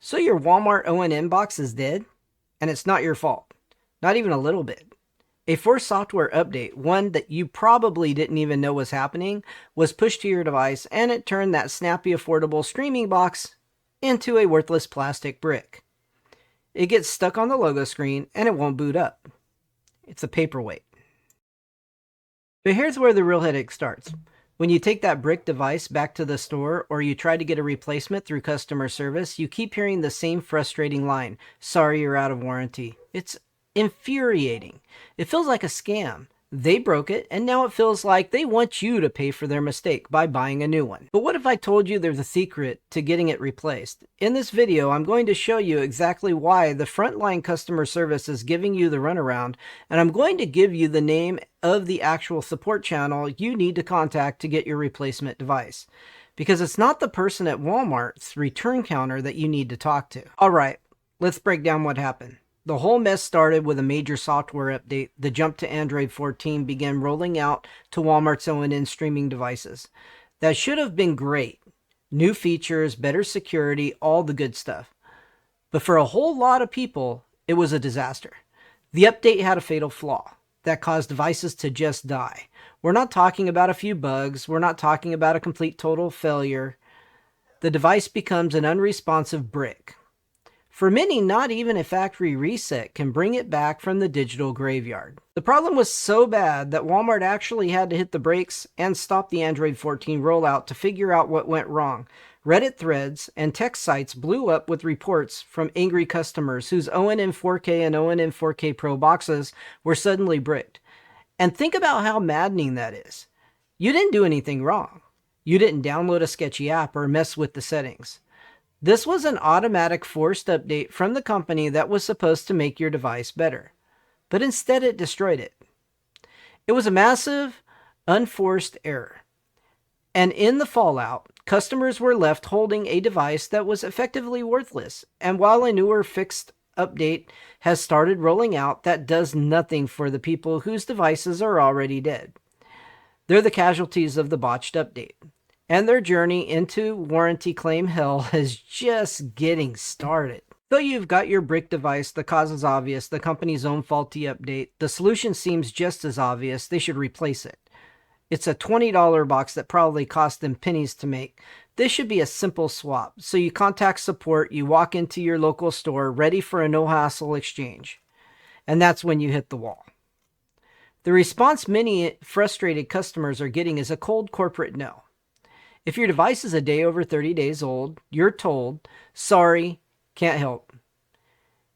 So your Walmart Onn box is dead? And it's not your fault. Not even a little bit. A forced software update, one that you probably didn't even know was happening, was pushed to your device and it turned that snappy affordable streaming box into a worthless plastic brick. It gets stuck on the logo screen and it won't boot up. It's a paperweight. But here's where the real headache starts. When you take that brick device back to the store or you try to get a replacement through customer service, you keep hearing the same frustrating line, "Sorry, you're out of warranty." It's infuriating. It feels like a scam. They broke it, and now it feels like they want you to pay for their mistake by buying a new one. But what if I told you there's a secret to getting it replaced? In this video, I'm going to show you exactly why the frontline customer service is giving you the runaround, and I'm going to give you the name of the actual support channel you need to contact to get your replacement device. Because it's not the person at Walmart's return counter that you need to talk to. All right, let's break down what happened. The whole mess started with a major software update. The jump to Android 14 began rolling out to Walmart's Onn streaming devices. That should have been great. New features, better security, all the good stuff. But for a whole lot of people, it was a disaster. The update had a fatal flaw that caused devices to just die. We're not talking about a few bugs. We're not talking about a complete total failure. The device becomes an unresponsive brick. For many, not even a factory reset can bring it back from the digital graveyard. The problem was so bad that Walmart actually had to hit the brakes and stop the Android 14 rollout to figure out what went wrong. Reddit threads and tech sites blew up with reports from angry customers whose Onn 4K and Onn 4K Pro boxes were suddenly bricked. And think about how maddening that is. You didn't do anything wrong. You didn't download a sketchy app or mess with the settings. This was an automatic forced update from the company that was supposed to make your device better, but instead it destroyed it. It was a massive, unforced error. And in the fallout, customers were left holding a device that was effectively worthless. And while a newer fixed update has started rolling out, that does nothing for the people whose devices are already dead. They're the casualties of the botched update. And their journey into warranty claim hell is just getting started. Though you've got your brick device, the cause is obvious, the company's own faulty update. The solution seems just as obvious. They should replace it. It's a $20 box that probably cost them pennies to make. This should be a simple swap. So you contact support, you walk into your local store ready for a no-hassle exchange. And that's when you hit the wall. The response many frustrated customers are getting is a cold corporate no. If your device is a day over 30 days old, you're told, "Sorry, can't help."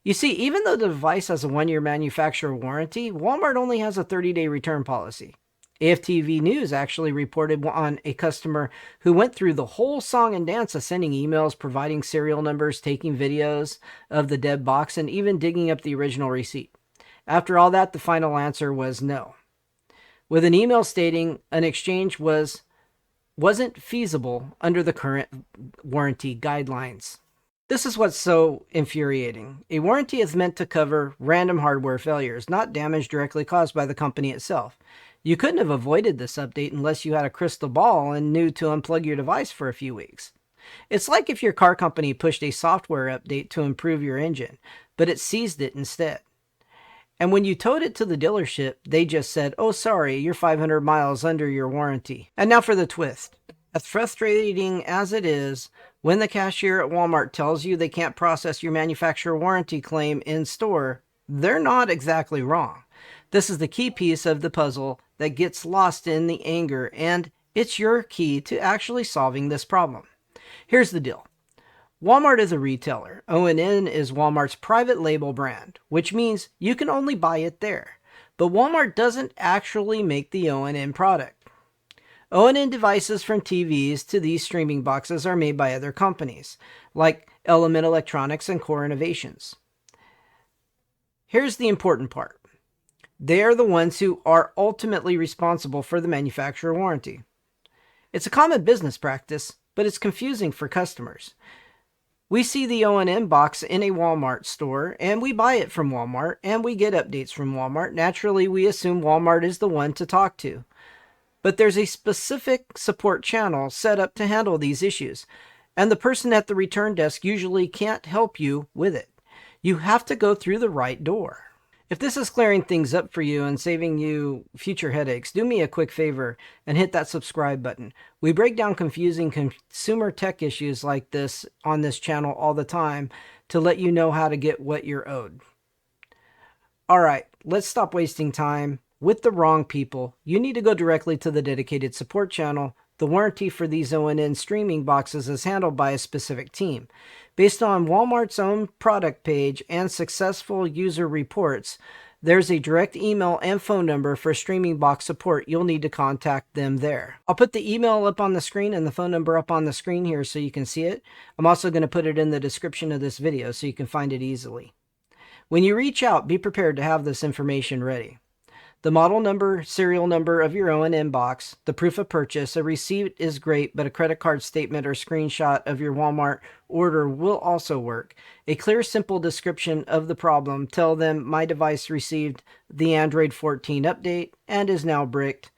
You see, even though the device has a 1-year manufacturer warranty, Walmart only has a 30-day return policy. AFTV News actually reported on a customer who went through the whole song and dance of sending emails, providing serial numbers, taking videos of the dead box, and even digging up the original receipt. After all that, the final answer was no, with an email stating an exchange wasn't feasible under the current warranty guidelines. This is what's so infuriating. A warranty is meant to cover random hardware failures, not damage directly caused by the company itself. You couldn't have avoided this update unless you had a crystal ball and knew to unplug your device for a few weeks. It's like if your car company pushed a software update to improve your engine, but it seized it instead. And when you towed it to the dealership, they just said, "Oh, sorry, you're 500 miles under your warranty." And now for the twist. As frustrating as it is, when the cashier at Walmart tells you they can't process your manufacturer warranty claim in store, they're not exactly wrong. This is the key piece of the puzzle that gets lost in the anger, and it's your key to actually solving this problem. Here's the deal. Walmart is a retailer. Onn is Walmart's private label brand, which means you can only buy it there. But Walmart doesn't actually make the Onn product. Onn devices from TVs to these streaming boxes are made by other companies, like Element Electronics and Core Innovations. Here's the important part. They are the ones who are ultimately responsible for the manufacturer warranty. It's a common business practice, but it's confusing for customers. We see the Onn box in a Walmart store, and we buy it from Walmart, and we get updates from Walmart. Naturally, we assume Walmart is the one to talk to. But there's a specific support channel set up to handle these issues. and the person at the return desk usually can't help you with it. You have to go through the right door. If this is clearing things up for you and saving you future headaches, do me a quick favor and hit that subscribe button. We break down confusing consumer tech issues like this on this channel all the time to let you know how to get what you're owed. All right, let's stop wasting time with the wrong people. You need to go directly to the dedicated support channel. The warranty for these ONN streaming boxes is handled by a specific team. Based on Walmart's own product page and successful user reports, there's a direct email and phone number for streaming box support. You'll need to contact them there. I'll put the email up on the screen and the phone number up on the screen here so you can see it. I'm also going to put it in the description of this video so you can find it easily. When you reach out, be prepared to have this information ready. The model number, serial number of your ONN box, the proof of purchase, a receipt is great, but a credit card statement or screenshot of your Walmart order will also work. A clear, simple description of the problem. Tell them my device received the Android 14 update and is now bricked.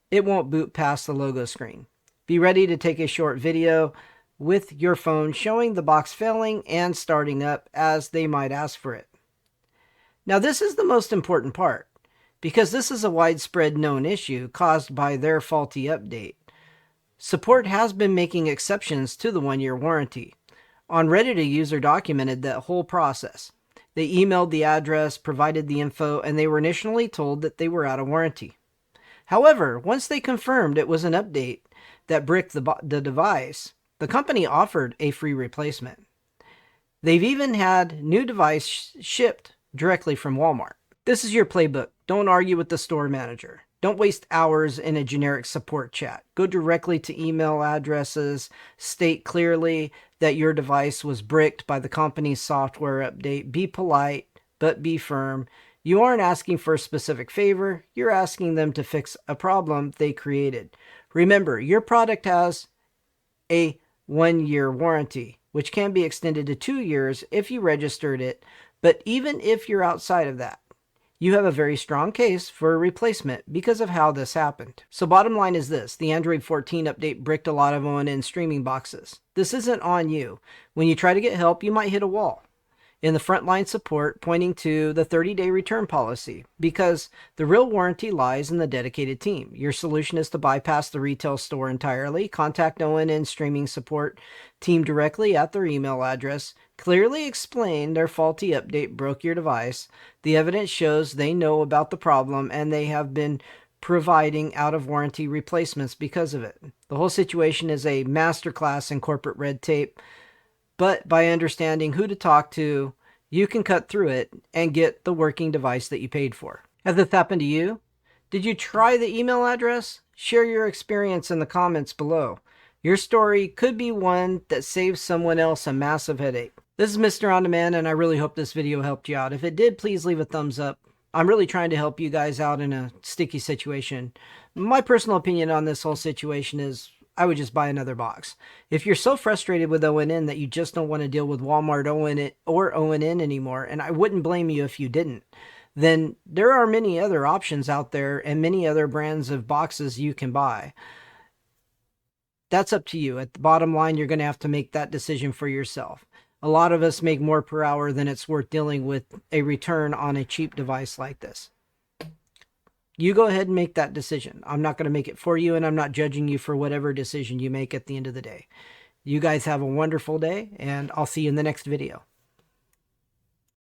It won't boot past the logo screen. Be ready to take a short video with your phone showing the box failing and starting up as they might ask for it. Now this is the most important part, because this is a widespread known issue caused by their faulty update. Support has been making exceptions to the 1-year warranty. On Reddit, a user documented that whole process. They emailed the address, provided the info, and they were initially told that they were out of warranty. However, once they confirmed it was an update that bricked the device, the company offered a free replacement. They've even had new device shipped directly from Walmart. This is your playbook. Don't argue with the store manager. Don't waste hours in a generic support chat. Go directly to email addresses. State clearly that your device was bricked by the company's software update. Be polite, but be firm. You aren't asking for a specific favor. You're asking them to fix a problem they created. Remember, your product has a 1-year warranty, which can be extended to 2 years if you registered it. But even if you're outside of that, you have a very strong case for a replacement because of how this happened. So bottom line is this: the Android 14 update bricked a lot of ONN streaming boxes. This isn't on you. When you try to get help, you might hit a wall in the frontline support pointing to the 30-day return policy, because the real warranty lies in the dedicated team. Your solution is to bypass the retail store entirely, contact ONN streaming support team directly at their email address, clearly explain their faulty update broke your device. The evidence shows they know about the problem and they have been providing out-of-warranty replacements because of it. The whole situation is a masterclass in corporate red tape, but by understanding who to talk to, you can cut through it and get the working device that you paid for. Has this happened to you? Did you try the email address? Share your experience in the comments below. Your story could be one that saves someone else a massive headache. This is Mr. On Demand, and I really hope this video helped you out. If it did, please leave a thumbs up. I'm really trying to help you guys out in a sticky situation. My personal opinion on this whole situation is I would just buy another box. If you're so frustrated with ONN that you just don't want to deal with Walmart or ONN anymore, and I wouldn't blame you if you didn't, then there are many other options out there and many other brands of boxes you can buy. That's up to you. At the bottom line, you're going to have to make that decision for yourself. A lot of us make more per hour than it's worth dealing with a return on a cheap device like this. You go ahead and make that decision. I'm not going to make it for you, and I'm not judging you for whatever decision you make at the end of the day. You guys have a wonderful day, and I'll see you in the next video.